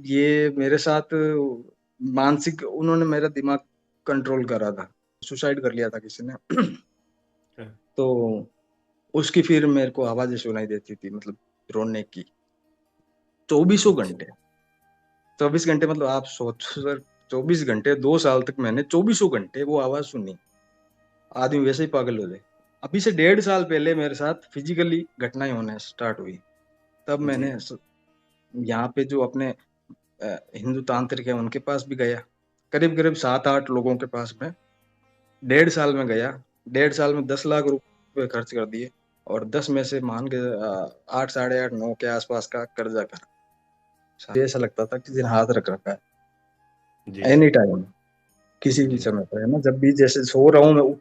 ये मेरे साथ मानसिक उन्होंने मेरा दिमाग कंट्रोल करा था। सुसाइड कर लिया था किसी ने। अच्छा। तो उसकी फिर मेरे को आवाजें सुनाई देती थी, मतलब रोने की, 2400 घंटे। 24 घंटे मतलब आप सोचो सर, 24 घंटे 2 साल तक मैंने 2400 घंटे वो आवाज सुनी। आदमी वैसे ही पागल हो जाए। अभी से 1.5 साल पहले मेरे साथ फिजिकली घटनाएं होने स्टार्ट हुई। तब जी। मैंने यहाँ पे जो अपने हिंदू तांत्रिक है उनके पास भी गया। करीब करीब 7-8 लोगों के पास में 1.5 साल में गया। 1.5 साल में 10 लाख रुपए खर्च कर दिए। और 10 में से मान के 8, 8.5, 9 के आसपास का कर्जा करा। ऐसा लगता था किसी ने हाथ रख रखा है जी। एनी टाइम, किसी भी जी। समय पर, है ना। जब भी जैसे सो रहा हूँ मैं,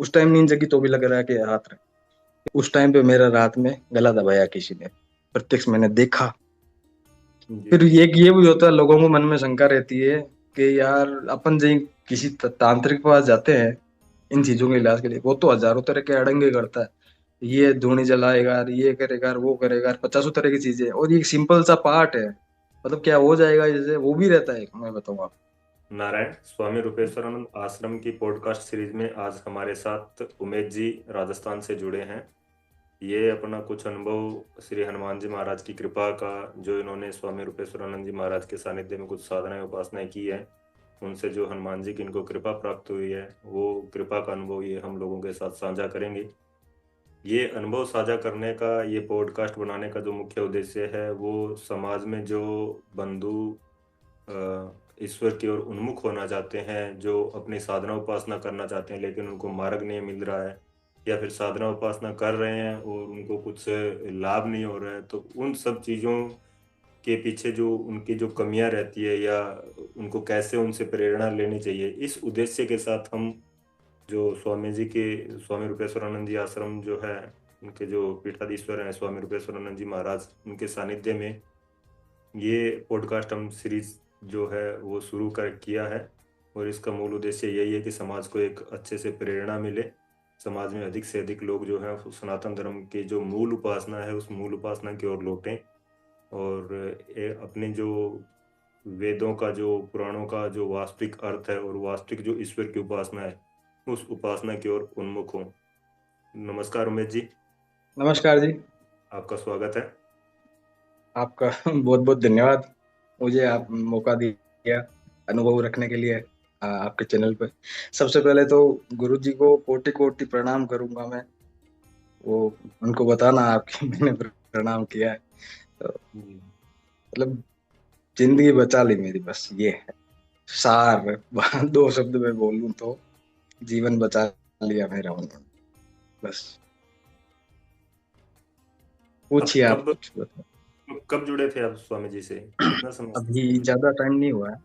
उस टाइम नींद जगी तो भी लग रहा है कि हाथ रख। उस टाइम पे मेरा रात में गला दबाया किसी ने, प्रत्यक्ष मैंने देखा। जी। फिर ये भी होता है, लोगों को मन में शंका रहती है कि यार अपन जी किसी तांत्रिक के पास जाते हैं इन चीजों के इलाज के लिए, वो तो हजारों तरह के अड़ंगे करता है। ये धूनी जलाएगा, ये करेगा, वो करेगा, 50 तरह की चीजें, और ये सिंपल सा पार्ट है। मतलब क्या हो जाएगा इससे, वो भी रहता है, मैं बताऊँ आपको। नारायण स्वामी रूपेश्वरानंद आश्रम की पॉडकास्ट सीरीज में आज हमारे साथ उमेश जी राजस्थान से जुड़े हैं। ये अपना कुछ अनुभव श्री हनुमान जी महाराज की कृपा का, जो इन्होंने स्वामी रूपेश्वरानंद जी महाराज के सानिध्य में कुछ साधनाएं उपासनाएं की है, उनसे जो हनुमान जी की इनको कृपा प्राप्त हुई है, वो कृपा का अनुभव ये हम लोगों के साथ साझा करेंगे। ये अनुभव साझा करने का, ये पॉडकास्ट बनाने का जो मुख्य उद्देश्य है, वो समाज में जो बंधु ईश्वर की ओर उन्मुख होना चाहते हैं, जो अपनी साधना उपासना करना चाहते हैं लेकिन उनको मार्ग नहीं मिल रहा है, या फिर साधना उपासना कर रहे हैं और उनको कुछ लाभ नहीं हो रहा है, तो उन सब चीज़ों के पीछे जो उनकी जो कमियां रहती है, या उनको कैसे उनसे प्रेरणा लेनी चाहिए, इस उद्देश्य के साथ हम जो स्वामी जी के, स्वामी रूपेश्वरानंद जी आश्रम जो है, उनके जो पीठाधीश्वर हैं स्वामी रूपेश्वरानंद जी महाराज, उनके सानिध्य में ये पॉडकास्ट हम सीरीज जो है वो शुरू कर किया है। और इसका मूल उद्देश्य यही है कि समाज को एक अच्छे से प्रेरणा मिले, समाज में अधिक से अधिक लोग जो है सनातन धर्म के जो मूल उपासना है उस मूल उपासना की ओर लौटें, और अपने जो वेदों का, जो पुराणों का जो वास्तविक अर्थ है और वास्तविक जो ईश्वर की उपासना है, उस उपासना की ओर उन्मुख हों। नमस्कार उमेश जी, नमस्कार जी। आपका स्वागत है। आपका बहुत बहुत धन्यवाद, मुझे आप मौका दिया अनुभव रखने के लिए आपके चैनल पे। सबसे पहले तो गुरु जी को कोटि कोटि प्रणाम करूंगा मैं। वो उनको बताना आपकी मैंने प्रणाम किया है। तो जी। मतलब जिंदगी बचा ली मेरी, बस ये है सार। 2 शब्द में बोलूं तो जीवन बचा लिया मेरा उन्होंने, बस। अब पूछिए, आप कब कुछ बताओ। कब जुड़े थे आप स्वामी जी से, कितना समय? अभी ज्यादा टाइम नहीं हुआ है,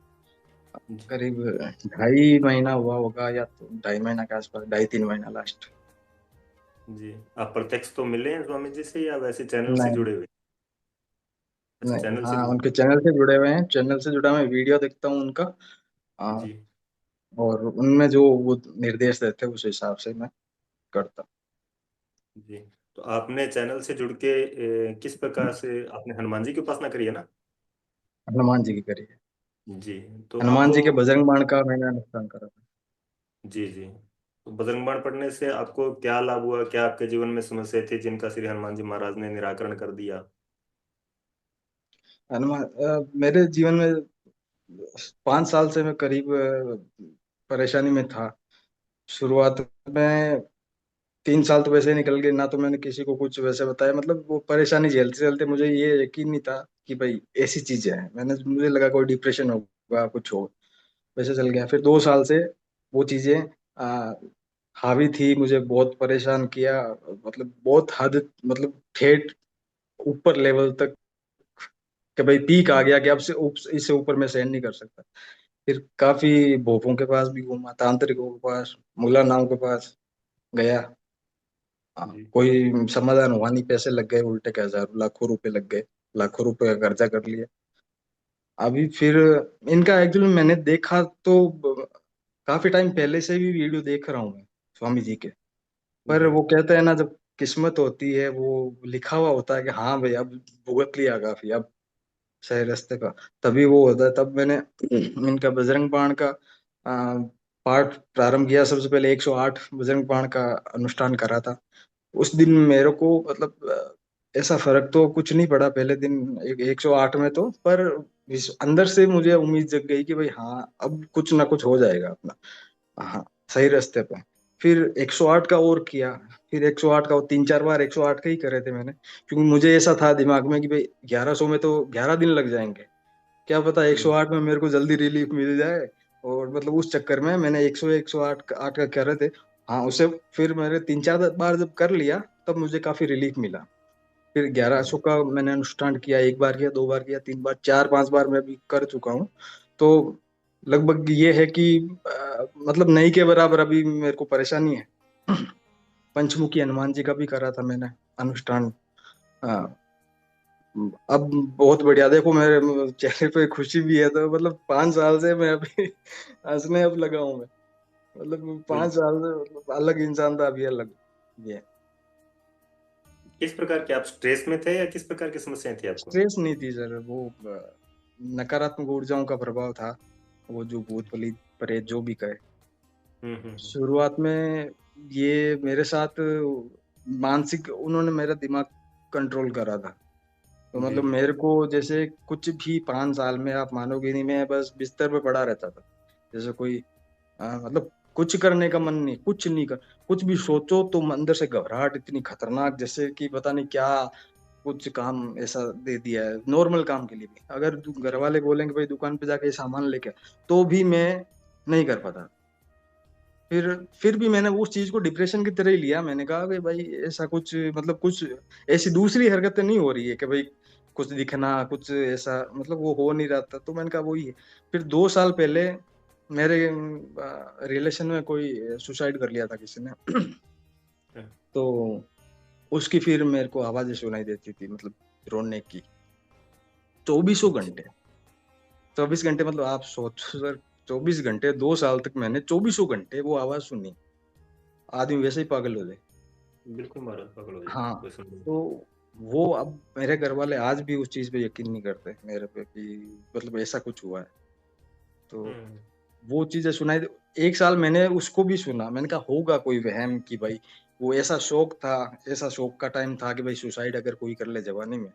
जी। करीब 2.5 महीना हुआ होगा, या तो 2.5 महीना के आसपास, 2.5-3 महीना लास्ट। जी। आप प्रत्यक्ष तो मिले हैं स्वामी जी से, या वैसे चैनल से नहीं, जुड़े हुए? अच्छा, नहीं, चैनल से हाँ, जुड़े। उनके चैनल से जुड़े हुए हैं, चैनल से जुड़ा मैं वीडियो देखता हूँ उनका। हाँ, जी। और उनमें जो वो निर्देश देते हैं उस हिसाब से मैं करता हूँ। जी। तो आपने चैनल से जुड़ के किस प्रकार से आपने हनुमान जी की उपासना करी है ना? हनुमान जी की करिए। जी। तो हनुमान आपको, जी के बजरंग बाण का मैंने अनुष्ठान करा था। जी जी, तो बजरंग बाण पढ़ने से आपको क्या लाभ हुआ, क्या आपके जीवन में समस्या थी जिनका श्री हनुमान जी महाराज ने निराकरण कर दिया? मेरे जीवन में 5 साल से मैं करीब परेशानी में था। शुरुआत में 3 साल तो वैसे ही निकल गए, ना तो मैंने किसी को कुछ वैसे बताया, मतलब वो परेशानी झेलते झेलते मुझे ये यकीन नहीं था कि भाई ऐसी चीजें हैं। मुझे लगा कोई डिप्रेशन होगा, कुछ हो, वैसे चल गया। फिर 2 साल से वो चीजें आ, हावी थी, मुझे बहुत परेशान किया। मतलब बहुत हद, मतलब ठेठ ऊपर लेवल तक, कि भाई पीक आ गया कि अब से इससे ऊपर मैं सहन नहीं कर सकता। फिर काफी भोपों के पास भी घूमा, तांत्रिकों के पास, मुला नाव के पास गया। जी। कोई समाधान हुआ नहीं, पैसे लग गए उल्टे के, हजारों लाखों रुपए लग गए। लाखों रुपए का कर्जा कर लिया। अभी फिर इनका एक्चुअली मैंने देखा तो काफी टाइम पहले से भी वीडियो देख रहा हूँ मैं स्वामी जी के। पर जी। वो कहते हैं ना, जब किस्मत होती है, वो लिखा हुआ होता है कि हाँ भाई अब भुगत लिया काफी, अब सही रास्ते का। तभी वो होता है। तब मैंने इनका बजरंग बाण का पाठ प्रारंभ किया। सबसे पहले 108 बजरंग बाण का अनुष्ठान करा था। उस दिन मेरे को मतलब ऐसा फर्क तो कुछ नहीं पड़ा पहले दिन 108 में तो, पर अंदर से मुझे उम्मीद जग गई कि भाई हाँ अब कुछ ना कुछ हो जाएगा अपना। हाँ, सही रास्ते पे। फिर 108 का और किया। फिर 108 का, 3 4 बार 108 का ही करे थे मैंने, क्योंकि मुझे ऐसा था दिमाग में कि भाई 1100 में तो 11 दिन लग जाएंगे, क्या पता हम्म। 108 में मेरे को जल्दी रिलीफ मिल जाए। और मतलब उस चक्कर में मैंने 108 का करे थे। हाँ, उसे फिर मैंने 3 4 बार जब कर लिया, तब मुझे काफी रिलीफ मिला। फिर 1100 का मैंने अनुष्ठान किया, 1 बार किया, 2 बार किया, 3 बार, 4 5 बार मैं भी कर चुका हूँ। तो लगभग ये है कि मतलब नहीं के बराबर अभी मेरे को परेशानी है। पंचमुखी हनुमान जी का भी करा था मैंने अनुष्ठान। हाँ, अब बहुत बढ़िया। देखो मेरे चेहरे पे खुशी भी है, तो मतलब 5 साल से मैं अभी हंसने अब लगा हूँ मैं। मतलब बिल्कुल। 5 साल से मतलब अलग इंसान था, अभी अलग ये। किस प्रकार के आप स्ट्रेस में थे या किस प्रकार की समस्याएं थी आपको? स्ट्रेस नहीं थी सर, वो नकारात्मक ऊर्जाओं का प्रभाव था। वो जो भूत प्रेत प्रेत जो भी कहे। हम्म। शुरुआत में ये मेरे साथ मानसिक, उन्होंने मेरा दिमाग कंट्रोल करा था। तो जी मतलब जी। मेरे को जैसे कुछ भी 5 साल में आप मानोगे नहीं, मैं बस बिस्तर पे पड़ा रहता था। जैसे कोई मतलब कुछ करने का मन नहीं, कुछ नहीं कर, कुछ भी सोचो तो अंदर से घबराहट इतनी खतरनाक, जैसे कि पता नहीं क्या कुछ काम ऐसा दे दिया है नॉर्मल काम के लिए भी। अगर घर वाले बोलेंगे भाई दुकान पे जाके ये सामान लेके आ, तो भी मैं नहीं कर पाता। फिर भी मैंने उस चीज को डिप्रेशन की तरह ही लिया। मैंने कहा कि भाई ऐसा कुछ मतलब कुछ ऐसी दूसरी हरकतें नहीं हो रही है कि भाई कुछ दिखना कुछ ऐसा, मतलब वो हो नहीं रहा था। तो मैंने कहा वही है। फिर 2 साल पहले मेरे रिलेशन में कोई सुसाइड कर लिया था किसी ने। तो उसकी फिर मेरे को आवाजें सुनाई देती थी, मतलब रोने की, 2400 घंटे। 24 घंटे मतलब आप सोचो सर, 24 घंटे 2 साल तक मैंने 2400 घंटे वो आवाज सुनी। आदमी वैसे ही पागल हो जाए। बिल्कुल महाराज, पागल हो जाता है हाँ। कोई समझ। तो वो अब मेरे घर वाले आज भी उस चीज पे यकीन नहीं करते मेरे पे कि मतलब ऐसा कुछ हुआ है। तो हम्म वो चीजें सुनाई 1 साल मैंने उसको भी सुना। मैंने कहा होगा कोई वहम कि भाई वो ऐसा शौक था, ऐसा शौक का टाइम था कि भाई सुसाइड अगर कोई कर ले जवानी में,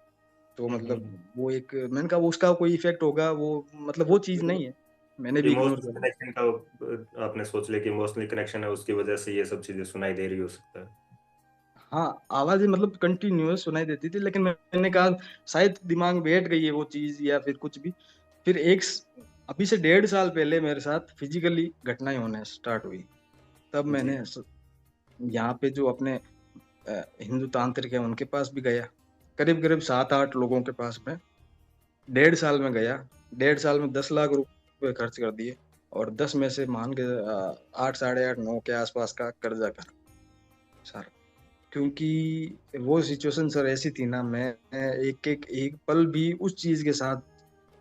तो मतलब हम्म। वो एक, मैंने कहा वो उसका कोई इफेक्ट होगा, वो मतलब वो चीज नहीं है। मैंने भी इग्नोर इमोशनल कर दिया। कनेक्शन का आपने सोच लिया कि इमोशनल कनेक्शन है, उसकी वजह से ये सब चीजें सुनाई दे रही हो सकता है। हाँ, आवाजें मतलब कंटिन्यूअस सुनाई देती थी, लेकिन मैंने कहा शायद दिमाग में बैठ गई है वो चीज या फिर कुछ भी। फिर अभी से 1.5 साल पहले मेरे साथ फिजिकली घटनाएं होने स्टार्ट हुई। तब जी। मैंने यहाँ पे जो अपने हिंदू तांत्रिक है उनके पास भी गया। करीब करीब 7 8 लोगों के पास में 1.5 साल में गया। 1.5 साल में 10 लाख रुपए खर्च कर दिए। और 10 में से मान के 8 8.5 9 के आसपास का कर्जा कर सारा। क्योंकि वो सिचुएशन सर ऐसी थी ना, मैं एक पल भी उस चीज के साथ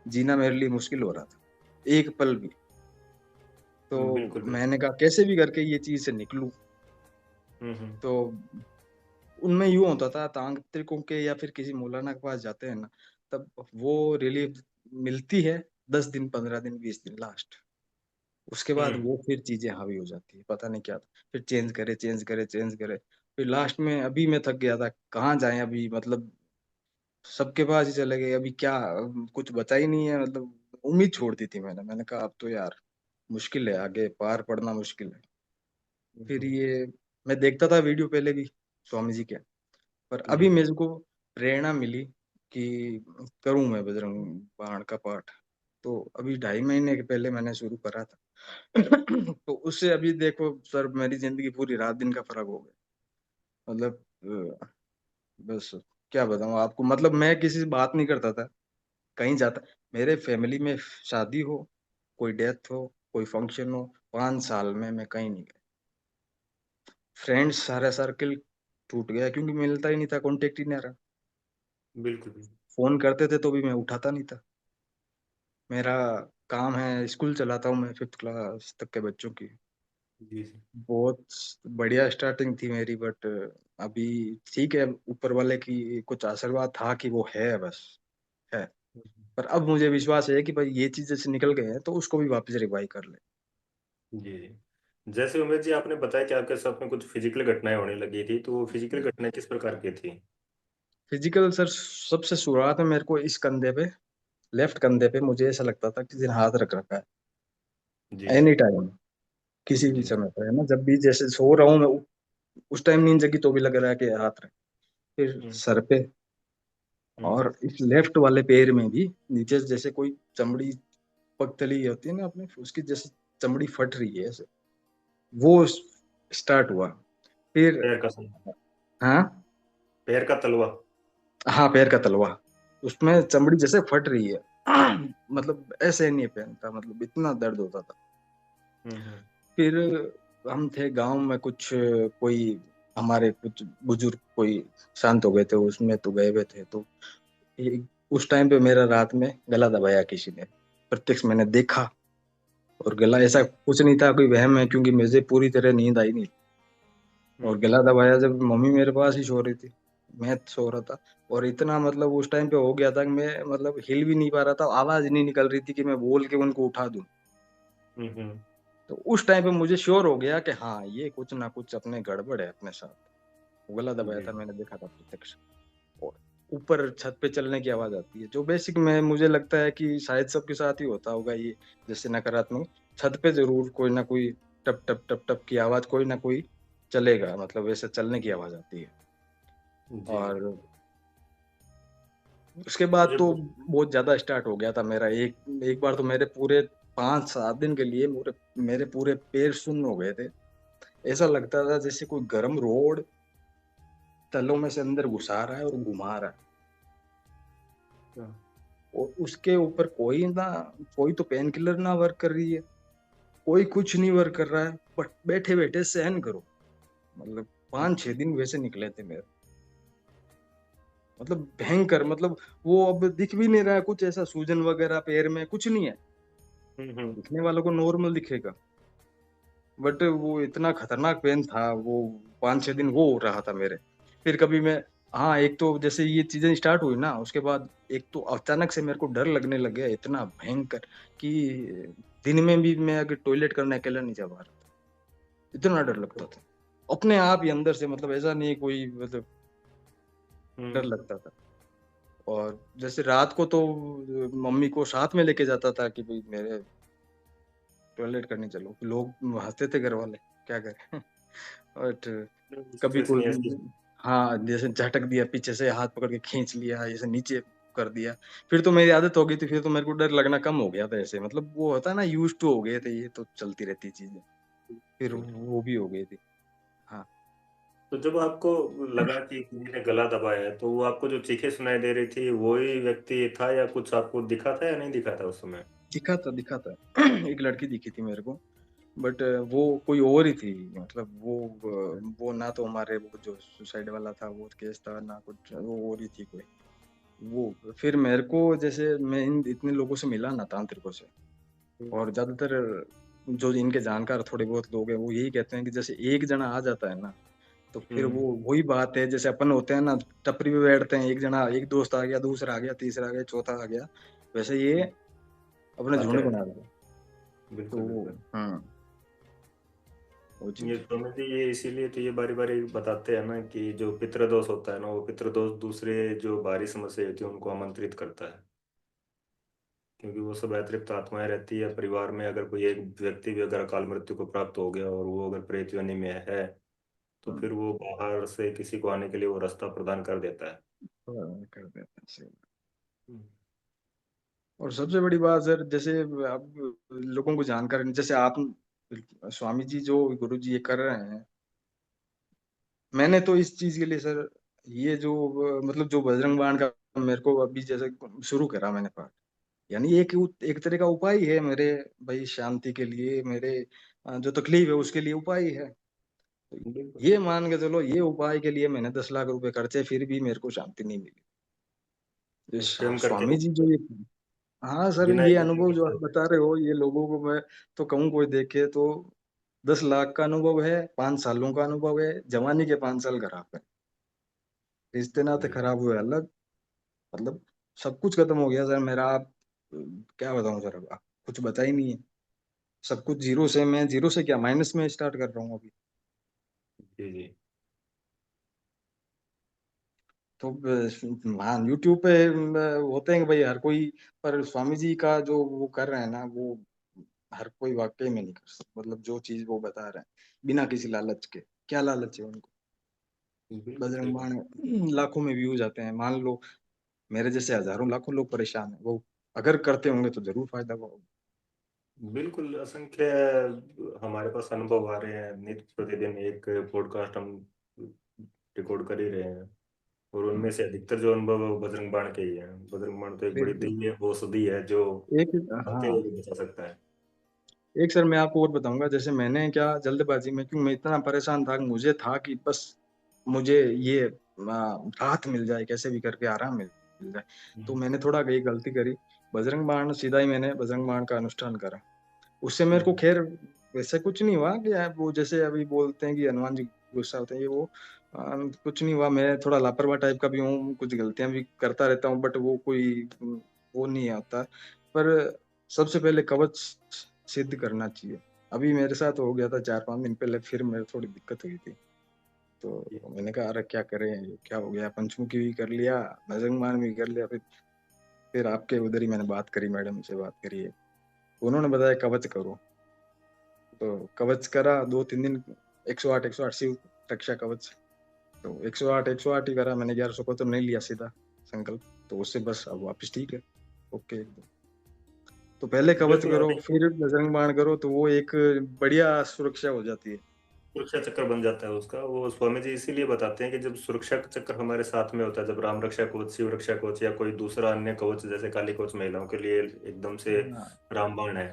जीना मेरे लिए मुश्किल हो रहा था, एक पल भी। तो बिल्कुल बिल्कुल। मैंने कहा कैसे भी करके ये चीज से निकलूं। हम्म। तो उनमें यूं होता था, तांत्रिकों के या फिर किसी मौलाना के पास जाते हैं ना, तब वो रिलीफ मिलती है 10 दिन 15 दिन 20 दिन लास्ट। उसके बाद हम्म। वो फिर चीजें हावी हो जाती है, पता नहीं क्या। फिर चेंज करे चेंज करे चेंज करे। फिर लास्ट में अभी मैं थक गया था, कहाँ जाए अभी, मतलब सबके पास ही चले गए, अभी क्या अब कुछ बचा ही नहीं है, मतलब उम्मीद छोड़ दी थी मैंने कहा अब तो यार मुश्किल है, आगे पार पड़ना मुश्किल है। फिर हम्म। ये मैं देखता था वीडियो पहले भी स्वामी जी के, पर जी अभी जी। मेरे को प्रेरणा मिली कि करूं मैं बजरंग बाण का पाठ। तो अभी 2.5 महीने के पहले मैंने शुरू करा था। तो उससे अभी देखो सर, मेरी जिंदगी पूरी रात दिन का फर्क हो गया। मतलब बस क्या बताऊं आपको, मतलब मैं किसी से बात नहीं करता था, कहीं जाता, मेरे फैमिली में शादी हो, कोई डेथ हो, कोई फंक्शन हो, 5 साल में मैं कहीं नहीं गया। फ्रेंड्स सारा सर्कल टूट गया, क्योंकि मिलता ही नहीं था, कांटेक्ट ही नहीं रहा। बिल्कुल बिल्कुल। फोन करते थे तो भी मैं उठाता नहीं था। मेरा काम है, स्कूल चलाता हूँ मैं 5th क्लास तक के बच्चों की। जी जी। बहुत बढ़िया स्टार्टिंग थी मेरी, बट अभी ठीक है, ऊपर वाले की कुछ आशीर्वाद था कि वो है बस, है। पर अब मुझे विश्वास है कि भाई ये चीज जैसे निकल गए हैं तो उसको भी वापस रिवाइव कर ले। जी जी। जैसे उमेश जी आपने बताया कि आपके साथ में कुछ फिजिकल घटनाएं होने लगी थी, तो वो फिजिकल घटनाएं किस प्रकार की थी? फिजिकल सर, सबसे शुरुआत में मेरे को इस कंधे पे, लेफ्ट कंधे पे मुझे ऐसा लगता था कि किसी ने हाथ रख रखा है जी एनी टाइम, किसी भी जी। समय पर, है ना। जब भी जैसे सो रहा हूँ मैं, उस टाइम नींद जगी तो भी लग रहा है कि हाथ रख, फिर हम्म सर पे, हम्म। और इस लेफ्ट वाले पैर में भी नीचे से जैसे कोई चमड़ी, पगतली होती है ना अपने, उसकी जैसे चमड़ी फट रही है ऐसे, वो स्टार्ट हुआ। फिर पैर का हाँ, पैर का तलवा। हाँ पैर का तलवा, उसमें हम्म चमड़ी जैसे फट रही है। मतलब ऐसे नहीं पहनता, मतलब इतना दर्द होता था। हम्म। फिर हम थे गांव में, कुछ कोई हमारे कुछ बुजुर्ग कोई शांत हो गए थे, उसमें तो गए हुए थे, तो उस टाइम पे मेरा रात में गला दबाया किसी ने, प्रत्यक्ष मैंने देखा। और गला ऐसा कुछ नहीं था, कोई वहम है, क्योंकि मुझे पूरी तरह नींद आई नहीं। और हम्म। गला दबाया जब मम्मी मेरे पास ही सो रही थी, मैं सो रहा था। और इतना मतलब उस टाइम पे हो गया था कि मैं मतलब हिल भी नहीं पा रहा था, आवाज नहीं निकल रही थी कि मैं बोल के उनको उठा दूं। हम्म। तो उस टाइम पे मुझे श्योर हो गया कि हाँ ये कुछ ना कुछ अपने गड़बड़ है अपने साथ। गला दबाया जी। था, मैंने देखा था प्रत्यक्ष। और ऊपर छत पे चलने की आवाज आती है, जो बेसिक में मुझे लगता है कि शायद सबके साथ ही होता होगा ये, जैसे नकारात्मक, छत पे जरूर कोई ना कोई टप टप टप टप की आवाज कोई ना कोई चलेगा, मतलब वैसे चलने की आवाज आती है। जी। और उसके बाद मुझे तो बहुत ज्यादा स्टार्ट हो गया था मेरा। एक एक बार तो मेरे पूरे 5-7 दिन के लिए मेरे मेरे पूरे पैर सुन्न हो गए थे। ऐसा लगता था जैसे कोई गर्म रोड तलों में से अंदर घुसा रहा है और घुमा रहा है। और उसके ऊपर कोई ना, कोई तो पेन किलर ना वर्क कर रही है, कोई कुछ नहीं वर्क कर रहा है, बट बैठे बैठे सहन करो। मतलब 5-6 दिन वैसे निकले थे मेरे, मतलब भयंकर, मतलब वो अब दिख भी नहीं रहा है कुछ ऐसा, सूजन वगैरह पैर में कुछ नहीं है। हम्म। दिखने वालों को नॉर्मल दिखेगा, बट वो इतना खतरनाक पेन था वो। 5-6 दिन वो हो रहा था मेरे। फिर कभी मैं, हाँ एक तो जैसे ये चीजें स्टार्ट हुई ना, उसके बाद एक तो अचानक से मेरे को डर लगने लग गया इतना भयंकर, कि दिन में भी मैं अगर टॉयलेट करने अकेला नहीं जा पा रहा था, इतना डर लगता था अपने आप ही अंदर से, मतलब ऐसा नहीं कोई, मतलब डर हम्म। लगता था। और जैसे रात को तो मम्मी को साथ में लेके जाता था कि भाई मेरे टॉयलेट करने चलो, लोग हंसते थे घर वाले, क्या करें। बट कभी सिचुएशन कोई, ऐसी। हाँ जैसे झटक दिया पीछे से, हाथ पकड़ के खींच लिया, जैसे नीचे कर दिया, फिर तो मेरी आदत हो गई थी, फिर तो मेरे को डर लगना कम हो गया था ऐसे, मतलब वो होता है ना, यूज टू हो गए थे, ये तो चलती रहती चीजें, फिर वो भी हो गई थी। हाँ। तो जब आपको लगा कि किसी ने गला दबाया है, तो वो आपको जो चीखें सुनाई दे रही थी वही व्यक्ति था, या कुछ आपको दिखा था या नहीं दिखा था उस समय? दिखा था। एक लड़की दिखी थी मेरे को, बट वो कोई और ही थी, मतलब वो ना तो हमारे वो जो सुसाइड वाला था वो केस था ना कुछ, वो और ही थी कोई। वो फिर मेरे को, जैसे मैं इन इतने लोगों से मिला ना, तांत्रिकों से, और ज्यादातर जो इनके जानकार थोड़े बहुत लोग हैं वो यही कहते हैं कि जैसे एक जना आ जाता है ना, तो फिर हम्म। वो वही बात है, जैसे अपन होते हैं ना, टपरी पे बैठते हैं, एक जना, एक दोस्त आ गया, दूसरा आ गया, तीसरा आ गया, चौथा आ गया, वैसे ये अपना आते झुंड रहते बना हैं। लिया। तो बिल्कुल बिल्कुल। वो ये चीज है। स्वामी जी, ये इसीलिए तो ये बारी बारी बताते हैं ना कि जो पितृदोष होता है ना, वो पितृदोष दूसरे जो बाहरी समस्या होती है उनको आमंत्रित करता है। क्योंकि वो सब अतिरिक्त आत्माएं रहती है परिवार में। अगर कोई एक व्यक्ति भी अगर अकाल मृत्यु को प्राप्त हो गया और वो अगर प्रेत योनि में है, तो हम्म, फिर वो बाहर से किसी को आने के लिए वो रास्ता प्रदान कर देता है। कर देते हैं सही। हम्म और सबसे बड़ी बात सर, जैसे अब लोगों को जानकारी नहीं, जैसे आप स्वामी जी जो गुरु जी ये कर रहे हैं, मैंने तो इस चीज के लिए सर, ये जो मतलब जो बजरंग बाण का मेरे को अभी जैसे शुरू करा मैंने पाठ, यानी एक एक तरह का उपाय ही है मेरे, भाई शांति के लिए, मेरे जो तकलीफ है उसके लिए उपाय है। तो बिल्कुल। ये मान के चलो, ये उपाय के लिए मैंने 10 लाख रुपए खर्चे, फिर भी मेरे को शांति नहीं मिली। ये स्वयं करके स्वामी जी जो ये, हाँ सर, बिना ये किसी अनुभव जो वजह आप से। बता रहे हो, ये लोगों को मैं तो कहूँ कोई देखे तो, 10 लाख का अनुभव है, 5 सालों का अनुभव है, जवानी के 5 साल खराब है, रिश्ते नाते बिल्कुल। खराब हुए अलग, मतलब सब कुछ खत्म हो गया सर मेरा। आप क्या बताऊं सर, अब कुछ बचा ही नहीं है। सब कुछ जीरो से, मैं जीरो से क्या माइनस में स्टार्ट कर रहा हूँ अभी। जी जी। तो हाँ, यूट्यूब पे होते हैं कि भाई हर कोई, पर स्वामी जी का जो वो कर रहे हैं ना, वो हर कोई वाकई में नहीं कर सकता। मतलब जो चीज वो बता रहे हैं बिना किसी लालच के, क्या लालच है उनको। बिल्कुल सही बजरंग बात। बाण लाखों में व्यूज आते हैं, मान लो मेरे जैसे हजारों लाखों लोग परेशान हैं, वो अगर करते होंगे तो जरूर फायदा होगा। बिल्कुल असंख्य हमारे पास अनुभव आ रहे हैं, नित्य प्रतिदिन एक पॉडकास्ट हम रिकॉर्ड कर ही रहे हैं। और उनमें से अधिकतर जो अनुभव है वो बजरंग बाण के ही है। बजरंग बाण तो एक बड़ी बिल्कुल। दिव्य औषधि है जो एक, मरते हाँ, हुए भी बचा सकता है। एक सर मैं आपको और बताऊंगा, जैसे मैंने क्या जल्दबाजी में, क्यों मैं इतना परेशान था, मुझे था कि बस मुझे ये राहत मिल जाए, कैसे भी करके आराम मिल जाए। तो हम्म, मैंने थोड़ा गई गलती करी, बजरंग बाण सीधा ही मैंने बजरंग बाण का अनुष्ठान करा। उससे मेरे को हम्म, खैर वैसे कुछ नहीं हुआ कि वो जैसे अभी बोलते हैं कि हनुमान जी गुस्सा होते हैं, ये वो कुछ नहीं हुआ। मैं थोड़ा लापरवाह टाइप का भी हूँ, कुछ गलतियां भी करता रहता हूँ, बट वो कोई वो नहीं आता। पर सबसे पहले कवच सिद्ध करना चाहिए। अभी मेरे साथ हो गया था 4-5 दिन पहले, फिर मेरे थोड़ी दिक्कत हुई थी। ये- तो मैंने कहा अरे क्या करें, ये क्या हो गया, पंचमुखी भी कर लिया, नजंगबाण भी कर लिया। फिर आपके उधर ही मैंने बात करी, मैडम से बात करी है, उन्होंने बताया कवच करो। तो कवच करा 2-3 दिन, 108 108 शिव रक्षा कवच। तो 108 108 ही करा मैंने, 1100 को तो नहीं लिया सीधा संकल्प। तो उससे बस अब वापस ठीक है, ओके एकदम। तो पहले कवच बिल्कुल करो, अभी फिर बजरंग बाण करो, तो वो एक बढ़िया सुरक्षा हो जाती है। सुरक्षा चक्र बन जाता है उसका। वो स्वामी जी इसीलिए बताते हैं कि जब सुरक्षा चक्र हमारे साथ में होता है, जब राम रक्षा कवच, शिव रक्षा कवच या कोई दूसरा अन्य कवच जैसे काली कवच महिलाओं के लिए एकदम से हाँ। रामबाण है,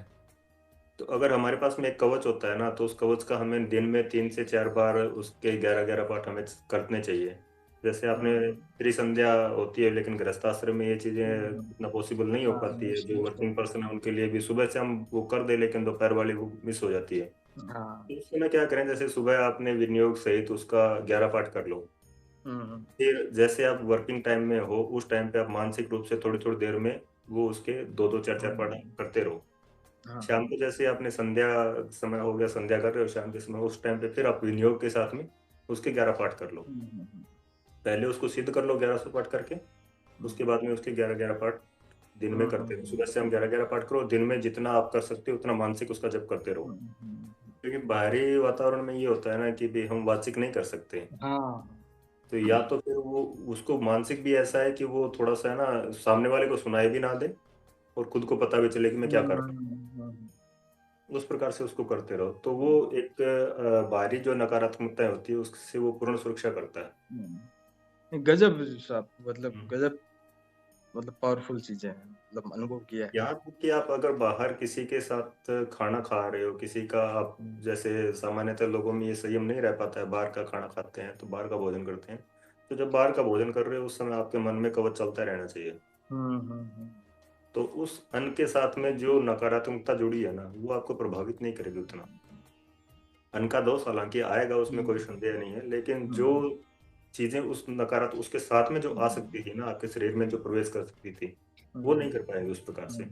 तो अगर हमारे पास में एक कवच होता है ना, तो उस कवच का हमें दिन में 3 से 4 बार उसके 11 11 पाठ हमें करने चाहिए। जैसे आपने हम्म, त्रिसंध्या होती है, लेकिन गृहस्थाश्रम में ये चीजें हम्म, इतना पॉसिबल नहीं हो हाँ, पाती है। जो मुश्किल वर्किंग है। पर्सन है उनके लिए भी सुबह से हम वो कर दे, लेकिन दोपहर वाली वो मिस हो जाती है। हाँ। तो उस समय क्या करें, जैसे सुबह आपने विनियोग सहित उसका 11 पाठ कर लो। हम्म, फिर जैसे आप वर्किंग टाइम में हो उस टाइम पे आप मानसिक रूप से थोड़ी थोड़ी देर में वो उसके 2 2 4 4 पाठ हम्म, करते रहो। हाँ, शाम को जैसे आपने संध्या समय हो गया, संध्या कर रहे हो शाम के समय, उस टाइम पे फिर आप विनियोग के साथ में उसके 11 पाठ कर लो। हम्म, पहले उसको सिद्ध कर लो 1100 पाठ करके, हम्म, उसके बाद में उसके 11 11 पाठ दिन में हम्म, करते रहो। सुबह से हम 11 11 पाठ करो, दिन में जितना आप कर सकते हो उतना मानसिक उसका जप करते रहो। क्योंकि बाहरी वातावरण में ये होता है ना कि भी हम वाचिक नहीं कर सकते। हाँ, तो या तो फिर वो उसको मानसिक भी ऐसा है कि वो थोड़ा सा है ना, सामने वाले को सुनाई भी ना दे और खुद को पता भी चले कि मैं क्या कर रहा हूँ। हम्म, उस प्रकार से उसको करते रहो तो वो एक बाहरी जो नकारात्मकता होती है उससे वो पूर्ण सुरक्षा करता है। गजब साहब, मतलब हम्म। गजब, मतलब पावरफुल चीजें हैं, मतलब अनुभव किया है। यहाँ तक कि आप अगर बाहर किसी के साथ खाना खा रहे हो, किसी का आप जैसे सामान्यतः लोगों में ये संयम नहीं रह पाता है, बाहर का खाना खाते हैं तो बाहर का भोजन करते हैं। तो जब बाहर का भोजन कर रहे हो उस समय आपके मन में कवच चलता रहना चाहिए। हम्म, हम्म, तो उस अन्न के साथ में जो नकारात्मकता जुड़ी है ना वो आपको प्रभावित नहीं करेगी उतना। अन्न का दोष हालांकि आएगा, उसमें कोई हम्म, संदेह नहीं है, लेकिन जो हम्म, चीजें उस नकारात्मक उसके साथ में जो आ हम्म, सकती थी ना, आपके शरीर में जो प्रवेश कर सकती थी, वो हम्म, नहीं कर पाएंगे उस प्रकार से।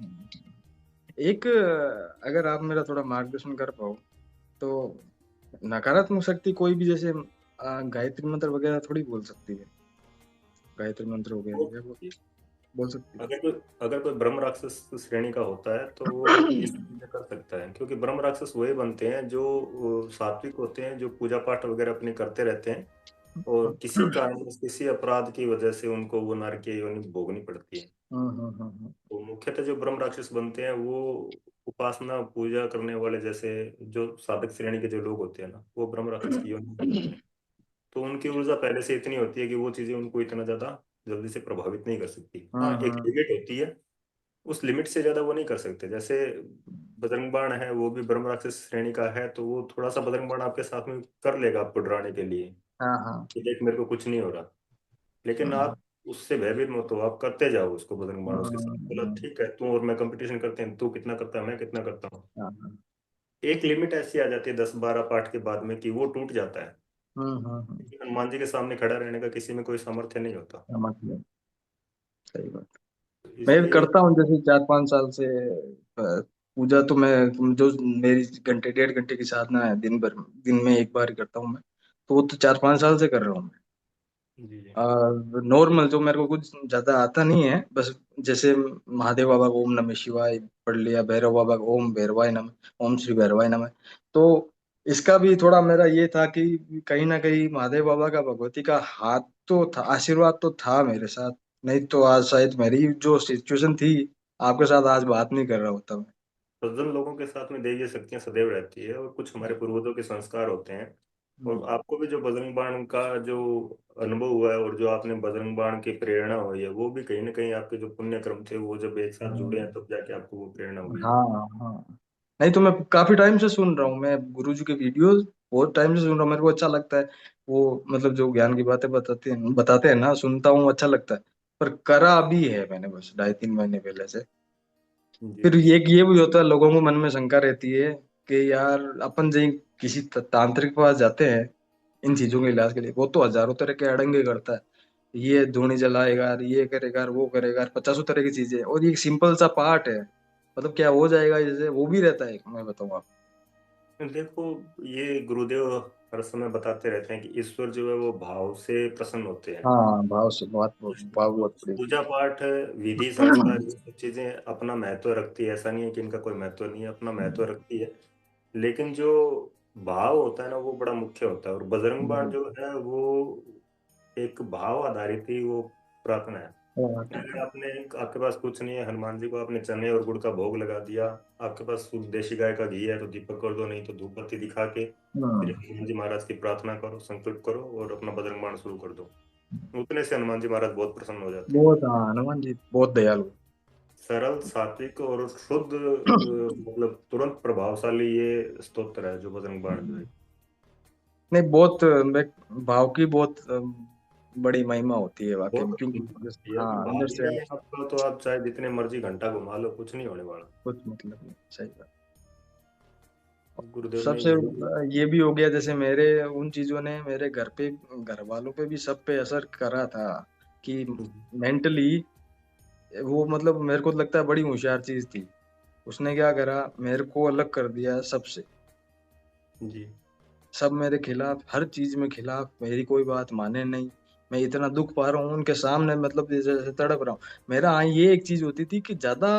एक अगर आप मेरा थोड़ा मार्गदर्शन कर पाओ, तो नकारात्मक शक्ति कोई भी, जैसे गायत्री मंत्र वगैरह थोड़ी बोल सकती है, गायत्री मंत्र हो गया वो क्या वो बोल सकती अगर कोई ब्रह्म राक्षस श्रेणी का होता है तो वो ये सब चीजें कर सकता है, क्योंकि ब्रह्म राक्षस वही बनते हैं जो सात्विक होते हैं, जो पूजा पाठ वगैरह अपने करते रहते हैं, और किसी है? कारण किसी अपराध की वजह से उनको वो नरकीय योनि भोगनी पड़ती है। तो मुख्यतः जो ब्रह्म राक्षस बनते हैं वो उपासना पूजा करने वाले, जैसे जो साधक श्रेणी के जो लोग होते हैं ना, वो ब्रह्म राक्षस की योनि में बनते हैं। तो उनकी ऊर्जा पहले से इतनी होती है कि वो चीजें उनको इतना ज्यादा जल्दी से प्रभावित नहीं कर सकती। हाँ, एक लिमिट होती है, उस लिमिट से ज्यादा वो नहीं कर सकते। जैसे बजरंग बाण है, वो भी ब्रह्म राक्षस श्रेणी का है, तो वो थोड़ा सा बजरंग बाण आपके साथ में कर लेगा आपको डराने के लिए हाँ, हाँ, कि देख मेरे को कुछ नहीं हो रहा। लेकिन आप उससे भयभीत मत हो, आप करते जाओ उसको बजरंग बाण उसके साथ। बोला ठीक है, तू और मैं कंपटीशन करते हैं, तू कितना करता है मैं कितना करता हूँ। हाँ, एक लिमिट ऐसी आ जाती है 10 12 पाठ के बाद में कि वो टूट जाता है। हाँ, लेकिन हनुमान जी के सामने खड़ा रहने का किसी में कोई सामर्थ्य नहीं होता। समझ गया, सही बात। मैं भी इसलिए करता हूँ जैसे 4-5 साल से पूजा तो मैं जो मेरी घंटे 1.5 घंटे की साधना है दिन भर, दिन में एक बार ही करता हूँ मैं। तो वो तो 4-5 साल से कर रहा हूँ। जी जी नॉर्मल जो मेरे को कुछ ज्यादा आता नहीं है, बस जैसे महादेव बाबा को ओम नमः शिवाय पढ़ लिया, भैरव बाबा को ओम भैरवाय नमः, ओम श्री भैरवाय नमः। तो इसका भी थोड़ा मेरा ये था कि कहीं ना कहीं महादेव बाबा का, भगवती का हाथ तो था, आशीर्वाद तो था मेरे साथ। नहीं तो आज शायद मेरी जो सिचुएशन थी, आपके साथ आज बात नहीं कर रहा होता मैं। सज्जन लोगों के साथ में दैवीय शक्तियां सदैव रहती है, और कुछ हमारे पूर्वजों के संस्कार होते हैं। और हम्म। आपको भी जो बजरंग बाण का जो अनुभव हुआ है और जो आपने बजरंग बाण की प्रेरणा हुई है, वो भी कहीं ना कहीं आपके जो पुण्य कर्म थे वो जब एक साथ जुड़े हैं तब जाके आपको वो प्रेरणा हुई है। हाँ हाँ। नहीं तो मैं काफी टाइम से सुन रहा हूँ, मैं गुरुजी के वीडियोस बहुत टाइम से सुन रहा हूँ, मेरे को अच्छा लगता है। वो मतलब जो ज्ञान की बातें बताते हैं ना, सुनता हूँ, अच्छा लगता है। पर करा भी है मैंने बस 2.5-3 महीने पहले से। जी फिर जी ये भी होता है, लोगों को मन में शंका रहती है कि यार अपन जो किसी तांत्रिक के पास जाते हैं इन चीजों के इलाज के लिए, वो तो हजारों तरह के अड़ंगे करता है। ये धूनी जलाएगा, ये करेगा, वो करेगा, 50 तरह की चीजें, और ये सिंपल सा पार्ट है। मतलब क्या हो जाएगा, जैसे वो भी रहता है, मैं बताऊँ आपको। देखो, ये गुरुदेव हर समय बताते रहते हैं कि ईश्वर जो है वो भाव से प्रसन्न होते हैं। हाँ, भाव से बात, भाव तो बहुत बड़ी पूजा चीज पाठ, विधि संस्कार, ये सब चीजें अपना महत्व रखती है। ऐसा नहीं है कि इनका कोई महत्व नहीं है, अपना है। महत्व रखती है। लेकिन जो भाव होता है ना, वो बड़ा मुख्य होता है। और बजरंग बाण हम्म। जो है वो एक भाव आधारित ही वो प्रार्थना है। अगर आपने, आपके पास कुछ नहीं है, हनुमान जी को आपने चने और गुड़ का भोग लगा दिया, आपके पास शुद्ध देशी गाय का घी है तो दीपक कर दो, नहीं तो धूप बत्ती दिखा के फिर हनुमान जी महाराज की प्रार्थना करो, संकल्प करो और अपना बजरंग बाण शुरू कर दो। उतने से हनुमान जी महाराज बहुत प्रसन्न हो जाते हैं। बहुत, हाँ, हनुमान जी बहुत दयालु। सरल, सात्विक और शुद्ध, मतलब तुरंत प्रभावशाली ये स्तोत्र है जो बजरंग बाण जो है। नहीं, बहुत भाव की बहुत बड़ी महिमा होती है वाकई में, बहुत क्योंकि अच्छी है। हाँ, अंदर भाव ही से नहीं है आपका तो आप चाहे जितने मर्जी घंटा घुमा लो, कुछ नहीं होने वाला। कुछ मतलब नहीं, सही बात। गुरुदेव ने सबसे यही। ये भी हो गया, जैसे मेरे उन चीजों ने मेरे घर पे, घर वालों पे भी, सब पे असर करा था कि मेंटली वो, मतलब मेरे को लगता है बड़ी होशियार चीज थी। उसने क्या करा, मेरे को अलग कर दिया सबसे। जी सब मेरे खिलाफ, हर चीज में खिलाफ, मेरी कोई बात माने नहीं। मैं इतना दुख पा रहा हूँ उनके सामने, मतलब जैसे जैसे तड़प रहा हूँ। मेरा हाँ ये एक चीज होती थी कि ज्यादा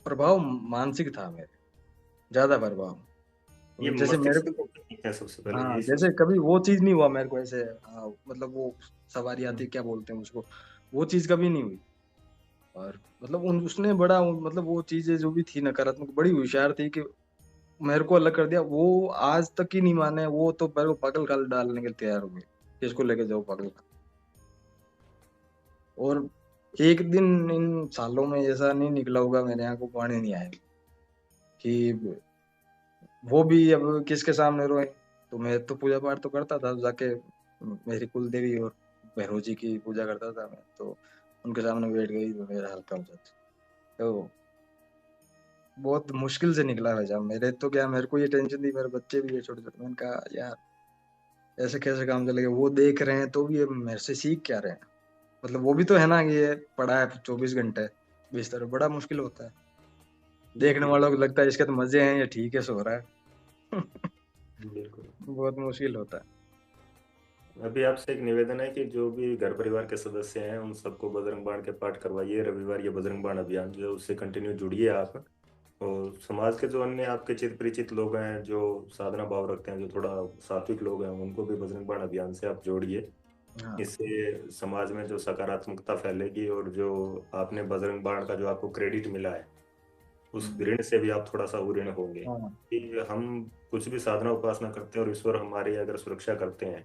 प्रभाव मानसिक था मेरे, ज्यादा प्रभाव। ये जैसे मेरे मस्तिष्क को, को ठीक है, सबसे पहले हाँ, यही जैसे सोच। कभी वो चीज नहीं हुआ मेरे को ऐसे, हाँ, मतलब वो सवारी आती है, क्या बोलते हैं उसको, वो चीज कभी नहीं हुई। और मतलब उन उसने बड़ा, मतलब वो चीजें जो भी थी नकारात्मक, बड़ी होशियार थी कि मेरे को अलग कर दिया। वो आज तक ही नहीं माने, वो तो मेरे को पागल खाल डालने के लिए तैयार हो गए कि इसको लेके जाओ पागल खाल। और एक दिन इन सालों में ऐसा नहीं निकला होगा मेरे यहाँ को पानी नहीं आया कि वो भी अब किसके सामने रोए। तो मैं तो पूजा पाठ तो करता था जाके, मेरी कुल देवी और भैरव जी की पूजा करता था मैं तो, उनके सामने बैठ गई तो मेरा हल्का हो जाता। तो बहुत मुश्किल से निकला है। जब मेरे तो क्या, मेरे को ये टेंशन थी, मेरे बच्चे भी है छोटे छोटे, मैंने कहा यार ऐसे कैसे काम चलेगा, वो देख रहे हैं तो भी ये मेरे से सीख क्या रहे हैं। मतलब वो भी तो है ना कि ये पड़ा है 24 घंटे बिस्तर, बड़ा मुश्किल होता है। देखने बिल्कुल वालों को लगता है इसके तो मजे हैं, ये ठीक है सो रहा है। बिल्कुल। बहुत मुश्किल होता है। अभी आपसे एक निवेदन है कि जो भी घर परिवार के सदस्य हैं उन सबको बजरंग बाण के पाठ करवाइए। रविवार ये बजरंग बाण अभियान जो है उससे कंटिन्यू जुड़िए आप। और समाज के जो अन्य आपके चित परिचित लोग हैं, जो साधना भाव रखते हैं, जो थोड़ा सात्विक लोग हैं, उनको भी बजरंग बाण अभियान से आप जोड़िए। हाँ। इससे समाज में जो सकारात्मकता फैलेगी, और जो आपने बजरंग बाण का जो आपको क्रेडिट मिला है उस हम्म। ऋण से भी आप थोड़ा सा ऋण होंगे। हाँ। कि हम कुछ भी साधना उपासना करते हैं और ईश्वर हमारी अगर सुरक्षा करते हैं,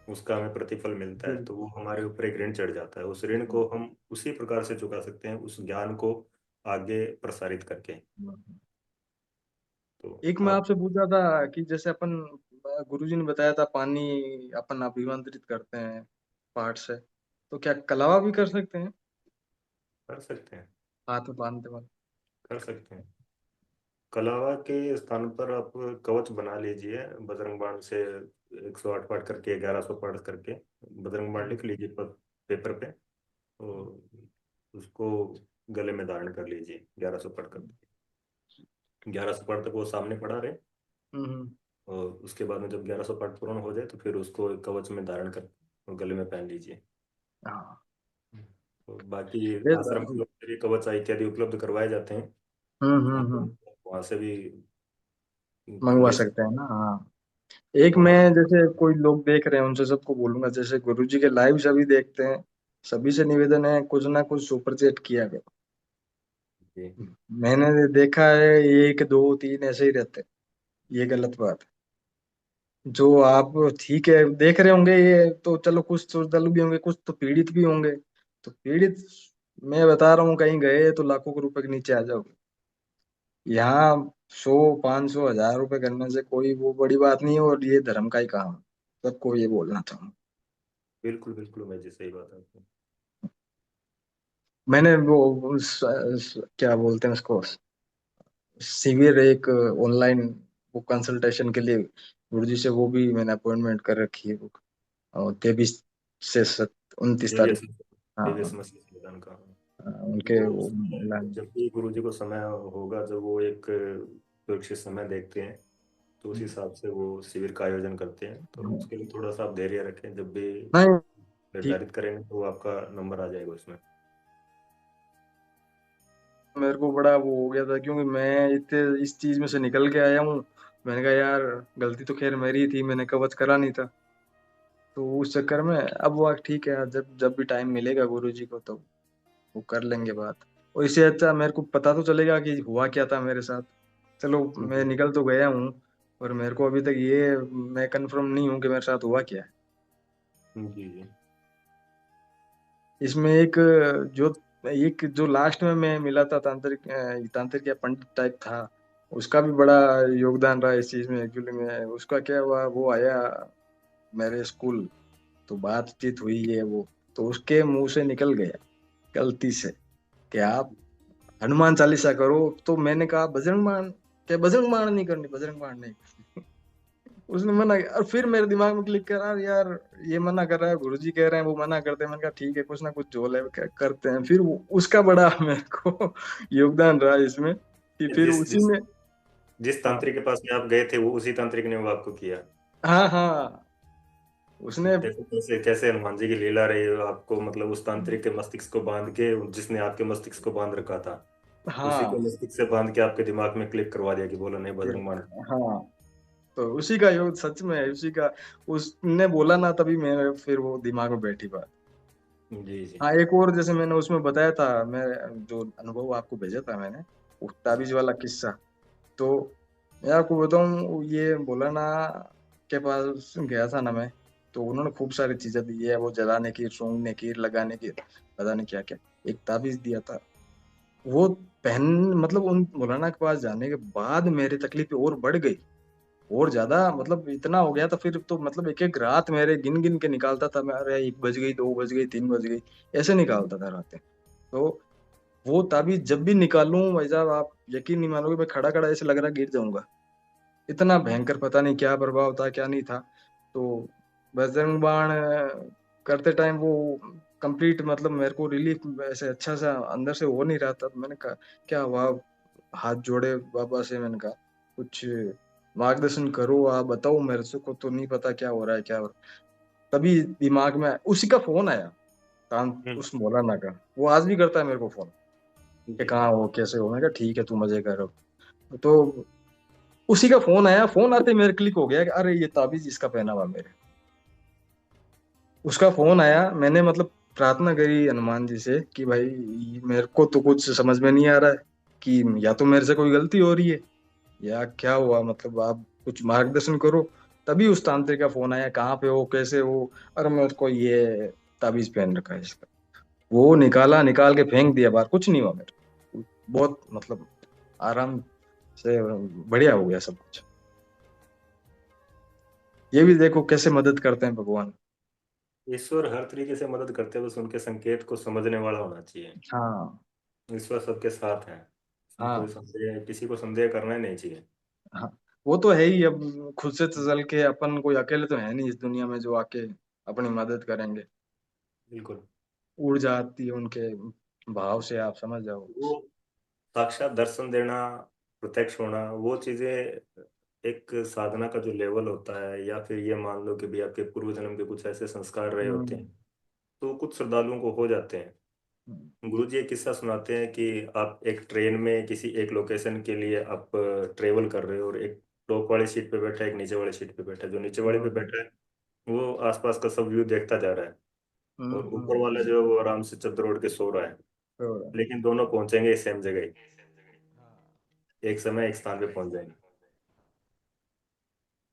उसका हमें प्रतिफल मिलता है, तो वो हमारे ऊपर एक ऋण चढ़ जाता है। उस ऋण को हम उसी प्रकार से चुका सकते हैं, उस ज्ञान को आगे प्रसारित करके। बिल्कुल। तो एक मैं आप आपसे पूछा था कि जैसे अपन, गुरुजी ने बताया था पानी अपन अभिमंत्रित करते हैं पाठ से, तो क्या कलावा भी कर सकते हैं कर सकते हैं, हाथ में बांधते वक्त? कर सकते हैं। कलावा के स्थान पर आप कवच बना लीजिए बजरंग बाण से, 108 पाठ करके, 1100 पाठ करके बजरंग बाण लिख लीजिए पेपर पे। तो उसको गले में धारण कर लीजिए 1100 पढ़ कर। 1100 पढ़ तक वो सामने पड़ा रहे, हम्म। और उसके बाद में जब 1100 पाठ पूर्ण हो जाए तो फिर उसको एक कवच में धारण कर और गले में पहन लीजिए। हाँ। तो बाकी ये आश्रम के लोग के लिए कवच इत्यादि उपलब्ध करवाए जाते हैं। आप हम्म। वहाँ से भी मंगवा ले सकते हैं सकते ना, हाँ। एक हैं मैं, वहाँ से। जैसे कोई लोग देख रहे हैं उनसे सबको बोलूंगा, जैसे गुरु जी के लाइव सभी देखते हैं, सभी से निवेदन है कुछ ना कुछ सुपर चैट किया करो। जी मैंने देखा है एक दो तीन ऐसे ही रहते हैं, ये गलत बात है। जो आप ठीक है देख रहे होंगे, ये तो चलो कुछ तो दल भी होंगे, कुछ तो पीड़ित भी होंगे। तो पीड़ित, मैं बता रहा हूँ कहीं गए तो लाखों के रुपए के नीचे आ जाओगे। यहाँ 100 500 1000 रुपए करने से कोई वो बड़ी बात नहीं है, और ये धर्म का ही काम है। सबको ये बोलना चाहूंगा। बिल्कुल बिल्कुल, मैं जी सही बात है आपकी। मैंने वो क्या बोलते हैं उसको, शिविर एक ऑनलाइन, वो कंसल्टेशन के लिए गुरुजी से, वो भी मैंने अपॉइंटमेंट कर रखी है वो। और 23 से 29 तारीख। दिव्य हाँ। समस्या समाधान का। उनके वो वो उसमें ऑनलाइन। जब भी गुरु जी को समय होगा, जब वो एक सुरक्षित समय देखते हैं, तो उस हिसाब से वो शिविर का आयोजन करते हैं। तो उसके लिए थोड़ा सा आप धैर्य रखें, जब भी नहीं, ठीक। निर्धारित करेंगे तो आपका नंबर आ जाएगा उसमें। मेरे को बड़ा वो हो गया था, क्योंकि मैं इतने इस चीज में से निकल के आया हूँ। मैंने कहा यार, गलती तो खैर मेरी थी, मैंने कवच करा नहीं था। तो उस चक्कर में अब वो ठीक है यार, जब जब भी टाइम मिलेगा गुरु जी को, तो वो कर लेंगे बात। और इससे अच्छा मेरे को पता तो चलेगा कि हुआ क्या था मेरे साथ। चलो मैं जी निकल तो गया हूँ, पर मेरे को अभी तक ये मैं कंफर्म नहीं हूँ कि मेरे साथ हुआ क्या है। जी जी। इसमें एक जो लास्ट में मैं मिला था, तांत्रिक तांत्रिक या पंडित टाइप था, उसका भी बड़ा योगदान रहा इस चीज में। एक्चुअली में उसका क्या हुआ, वो आया मेरे स्कूल, तो बातचीत हुई है वो, तो उसके मुंह से निकल गया गलती से कि आप हनुमान चालीसा करो। तो मैंने कहा बजरंग बाण, क्या बजरंग बाण नहीं करनी, बजरंग बाण नहीं। उसने मना किया। और फिर मेरे दिमाग में क्लिक करा, यार ये मना कर रहा है, गुरुजी कह रहे हैं, वो मना करते हैं। मैंने कहा ठीक है, कुछ ना कुछ झोल है, करते हैं। फिर उसका बड़ा मेरे को योगदान रहा इसमें, कि फिर जिस उसी जिस में। जिस हाँ तांत्रिक के पास में आप गए थे, वो उसी तांत्रिक ने वो आपको किया। हाँ हाँ। उसने। देखो कैसे कैसे हनुमान जी की लीला रही है, आपको मतलब उस तांत्रिक के मस्तिष्क को बांध के, जिसने आपके मस्तिष्क को बांध रखा था, उसी को हाँ। मस्तिष्क से बांध के आपके दिमाग में क्लिक करवा दिया कि बोलो नहीं फिर बजरंग बाण। हाँ, तो उसी का योग सच में है, उसी का। उसने बोला ना, तभी मेरे फिर वो दिमाग में बैठी बात। जी जी। हाँ, एक और जैसे मैंने उसमें बताया था, मैं जो अनुभव आपको भेजा था मैंने, वो ताबीज वाला किस्सा। तो मैं आपको बताऊं, ये बोला ना के पास गया था ना मैं, तो उन्होंने खूब सारी चीजें दी है, वो जलाने की, सूंघने की, लगाने की, पता नहीं क्या क्या। एक ताबीज दिया था, वो पहन, मतलब उन मौलाना के पास जाने के बाद मेरी तकलीफें और बढ़ गई, और ज्यादा, मतलब इतना हो गया था फिर तो, मतलब एक एक रात मेरे गिन गिन के निकालता था मैं। अरे 1 बज गई, 2 बज गई, 3 बज गई, ऐसे निकालता था रातें। तो वो ताबीज जब भी निकालूं भाई साहब, आप यकीन नहीं मानोगे, मैं खड़ा खड़ा ऐसे लग रहा गिर जाऊंगा। इतना भयंकर, पता नहीं क्या प्रभाव था क्या नहीं था। तो बजरंग बाण करते टाइम वो कंप्लीट, मतलब मेरे को रिलीफ ऐसे अच्छा सा अंदर से हो नहीं रहा था। तो मैंने कहा क्या हुआ, हाथ जोड़े बाबा से, मैंने कहा कुछ मार्गदर्शन करो, आप बताओ मेरे से, को तो नहीं पता क्या हो रहा है, क्या हो रहा है। तभी दिमाग में उसी का फोन आया, हम्म। उस मौलाना का। वो आज भी करता है मेरे को फोन, कि जी कहाँ हो, कैसे हो। मैंने कहा ठीक है, तू मजे करो। तो उसी का फोन आया, फोन आते ही मेरे क्लिक हो गया कि अरे ये ताबीज इसका पहना हुआ मेरे। उसका फोन आया, मैंने मतलब प्रार्थना करी हनुमान जी से कि भाई मेरे को तो कुछ समझ में नहीं आ रहा है, कि या तो मेरे से कोई गलती हो रही है, या क्या हुआ, मतलब आप कुछ मार्गदर्शन करो। तभी उस तांत्रिक का फोन आया, कहाँ पे हो, कैसे हो। अरे मेरे को ये ताबीज पहन रखा है इसका। वो निकाला, निकाल के फेंक दिया बाहर, कुछ नहीं हुआ मेरे को। बहुत मतलब आराम से बढ़िया हो गया सब कुछ। ये भी देखो कैसे मदद करते हैं भगवान। ईश्वर हर तरीके से मदद करते हैं, बस उनके संकेत को समझने वाला होना चाहिए। हाँ ईश्वर सबके साथ है, इसमें कोई हाँ संदेह, किसी को संदेह करना ही नहीं चाहिए। हाँ। वो तो है ही, अब खुद से तो चल के अपन कोई अकेले तो है नहीं इस दुनिया में जो आके अपनी मदद करेंगे। बिल्कुल। ऊर्जा आती है उनके भाव से आप समझ जाओ। वो साक्षात दर्शन देना, प्रत्यक्ष होना, वो चीजें एक साधना का जो लेवल होता है, या फिर ये मान लो कि भी आपके पूर्व जन्म के कुछ ऐसे संस्कार रहे होते हैं, हम्म। तो कुछ श्रद्धालुओं को हो जाते हैं। गुरु जी एक किस्सा सुनाते हैं कि आप एक ट्रेन में किसी एक लोकेशन के लिए आप ट्रेवल कर रहे हो, और एक टॉप वाली सीट पे बैठा है, एक नीचे वाली सीट पे बैठा है। जो नीचे वाले पे हम्म। बैठा है वो आसपास का सब व्यू देखता जा रहा है, और ऊपर वाला जो है वो आराम से चद्दर ओढ़ के सो रहा है। तो, लेकिन दोनों पहुंचेंगे सेम जगह ही, एक समय एक स्थान पे पहुंच जाएंगे।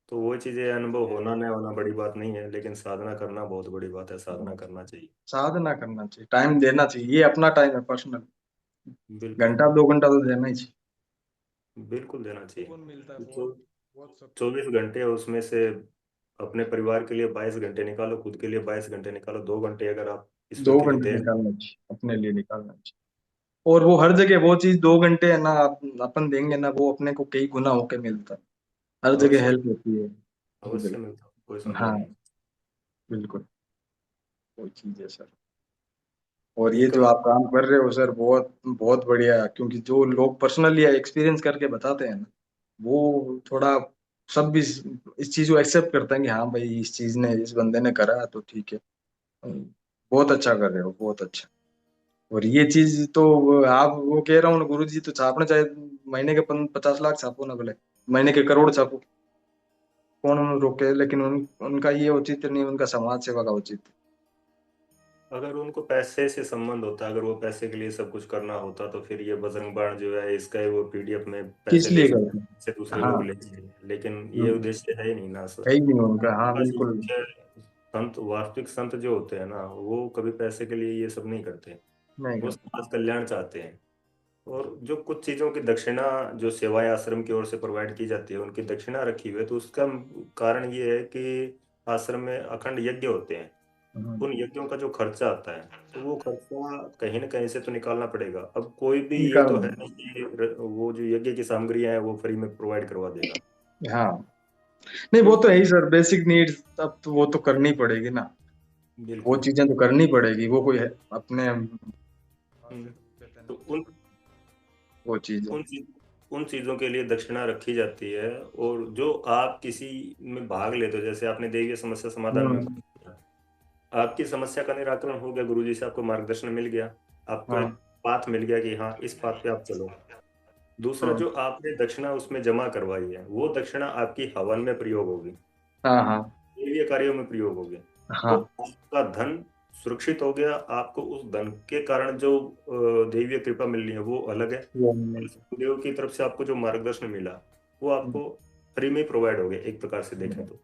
तो वो चीजें अनुभव होना न होना बड़ी बात नहीं है, लेकिन साधना करना बहुत बड़ी बात है, साधना करना चाहिए। साधना करना चाहिए, टाइम देना चाहिए, ये अपना टाइम है पर्सनल। बिल्कुल। घंटा 2 घंटा तो देना ही चाहिए। बिल्कुल देना चाहिए। सुकून मिलता है तो बहुत, बहुत सुकून। 24 घंटे उसमें से अपने परिवार के लिए 22 घंटे निकालो, खुद के लिए 22 घंटे निकालो, 2 घंटे अगर आप ईश्वर दो के लिए घंटे दे रहे निकालना चाहिए, अपने लिए निकालना चाहिए। और वो हर जगह वो चीज 2 घंटे है ना, अपन देंगे ना, वो अपने को कई गुना होके मिलता है। हर हो, जगह अवश्य, हेल्प होती है। जी अवश्य बिल्कुल। मिलता, कोई संदेह हाँ, नहीं। बिल्कुल। कोई चीज है सर। और ये ठीक है। जो आप काम कर रहे हो सर, बहुत बहुत बढ़िया है, क्योंकि जो लोग पर्सनली एक्सपीरियंस करके बताते हैं ना, वो थोड़ा सब भी इस चीज को एक्सेप्ट करते हैं कि हाँ भाई, इस चीज ने, इस बंदे ने करा तो ठीक है। बहुत अच्छा कर रहे हो, बहुत अच्छा। और ये चीज तो आप वो कह रहा हूँ ना, गुरु जी तो छापना चाहे महीने के 50 लाख छापो ना, भले महीने के करोड़ छापो, कौन रोके, लेकिन उनका ये औचित्य नहीं, उनका समाज सेवा का औचित्य। अगर उनको पैसे से संबंध होता, अगर वो पैसे के लिए सब कुछ करना होता, तो फिर ये बजरंग बाण जो है इसका ही वो पीडीएफ में पैसे किस ले लिए सकते करते हैं, से हैं? दूसरे हाँ। लोग लेंगे। लेकिन ये हम्म, उद्देश्य है ही नहीं ना सर। है ही नहीं उनका, हाँ उनका जो बिल्कुल। मुख्य संत, वास्तविक संत जो होते हैं ना, वो कभी पैसे के लिए ये सब नहीं करते। नहीं वो करते। समाज कल्याण चाहते हैं। और जो कुछ चीजों की दक्षिणा जो सेवाएं आश्रम की ओर से प्रोवाइड की जाती है, उनकी दक्षिणा रखी हुई है, तो उसका कारण ये है कि आश्रम में अखंड यज्ञ होते हैं। हम्म, उन यज्ञों का जो खर्चा आता है, तो वो खर्चा कहीं ना कहीं से तो निकालना पड़ेगा। अब कोई भी ये तो निकालना। है नहीं कि वो जो यज्ञ की सामग्रियां हैं वो फ्री में प्रोवाइड करवा देगा। हाँ, नहीं वो तो तो है ही सर, बेसिक नीड्स, अब तो वो तो करनी पड़ेगी ना। वो बिल्कुल। चीजें तो करनी पड़ेगी, वो कोई है अपने हम्म, कहते हैं तो ना, वो चीजें। उन चीज उन चीजों के लिए दक्षिणा रखी जाती है। और जो आप किसी में भाग लेते हो, जैसे आपने दैवीय समस्या समाधान में हम्म। भाग लिया, आपकी समस्या का निराकरण हो गया, गुरुजी से आपको मार्गदर्शन मिल गया, आपको एक हाँ। पाथ मिल गया कि हाँ इस पाथ पे आप चलो। दूसरा, हाँ। जो आपने दक्षिणा उसमें जमा करवाई है, वो दक्षिणा आपकी हवन में प्रयोग होगी, हाँ। हाँ। दैवीय कार्यों में प्रयोग होगी। तो हाँ। आपका धन सुरक्षित हो गया। आपको उस धन के कारण जो दैवीय कृपा मिल रही है वो अलग है। वो और गुरुदेव की तरफ से आपको जो मार्गदर्शन मिला, वो आपको फ्री में प्रोवाइड हो गया, एक प्रकार से देखें तो।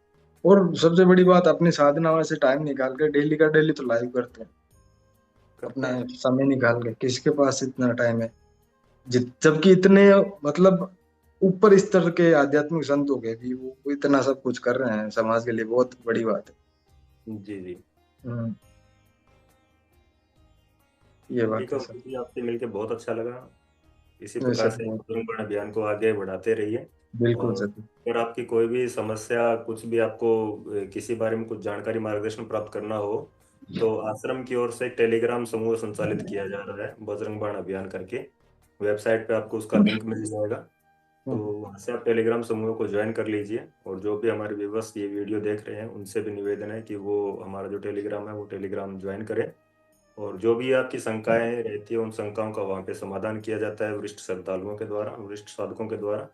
और सबसे बड़ी बात, अपनी साधना में से टाइम निकाल के डेली का डेली तो लाइव करते हैं, करते अपना हैं। समय निकाल के। किसके पास इतना टाइम है? जबकि इतने, मतलब ऊपर स्तर के आध्यात्मिक संत हो गए भी, वो इतना सब कुछ कर रहे हैं समाज के लिए, बहुत बड़ी बात है। जी जी। हम्म, ये ठीक बात है है सर। उमेश जी, आपसे मिलके बहुत अच्छा लगा। इसी नहीं प्रकार सर, से बहुत बजरंग अभियान को आगे बढ़ाते रहिए। बिल्कुल और सर। अगर आपकी कोई भी समस्या, कुछ भी आपको किसी बारे में कुछ जानकारी, मार्गदर्शन प्राप्त करना हो, तो आश्रम की ओर से एक टेलीग्राम समूह संचालित किया जा रहा है, बजरंग बाण अभियान करके। वेबसाइट पे आपको उसका लिंक मिल जाएगा। तो हम्म, वहाँ से आप टेलीग्राम समूह को ज्वाइन कर लीजिए। और जो भी हमारे व्यूवर्स ये वीडियो देख रहे हैं, उनसे भी निवेदन है कि वो हमारा जो टेलीग्राम है वो टेलीग्राम ज्वाइन करें। और जो भी आपकी शंकाएं रहती है, उन शंकाओं का वहाँ पे समाधान किया जाता है वरिष्ठ श्रद्धालुओं के द्वारा, वरिष्ठ साधकों के द्वारा।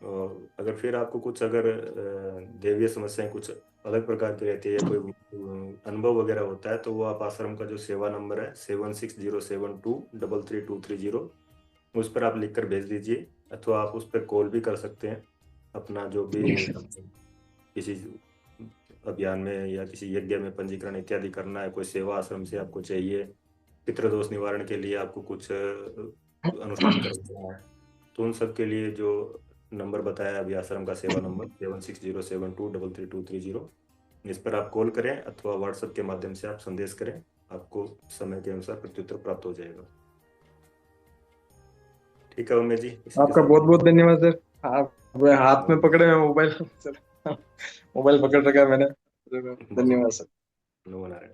और अगर फिर आपको कुछ, अगर दैवीय समस्याएं कुछ अलग प्रकार की रहती है, या कोई अनुभव वगैरह होता है, तो वो आप आश्रम का जो सेवा नंबर है 7607233320, उस पर आप लिख कर भेज दीजिए। अथवा आप उस पर कॉल भी कर सकते हैं। अपना जो भी किसी अभियान में या किसी यज्ञ में पंजीकरण इत्यादि करना है, कोई सेवा आश्रम से आपको चाहिए, पितृदोष निवारण के लिए आपको कुछ अनुष्ठान करना है, तो उन सब के लिए जो नंबर बताया अभी, आश्रम का सेवा नंबर 7607233320, इस पर आप कॉल करें अथवा व्हाट्सएप के माध्यम से आप संदेश करें। आपको समय के अनुसार प्रत्युत्तर प्राप्त हो जाएगा। ठीक है उमेश जी, इसी के आपका साथ बहुत बहुत धन्यवाद सर। आप हाथ में पकड़े हैं मोबाइल सर, मोबाइल पकड़ रखा है मैंने। जी, धन्यवाद सर। नमो नारायण।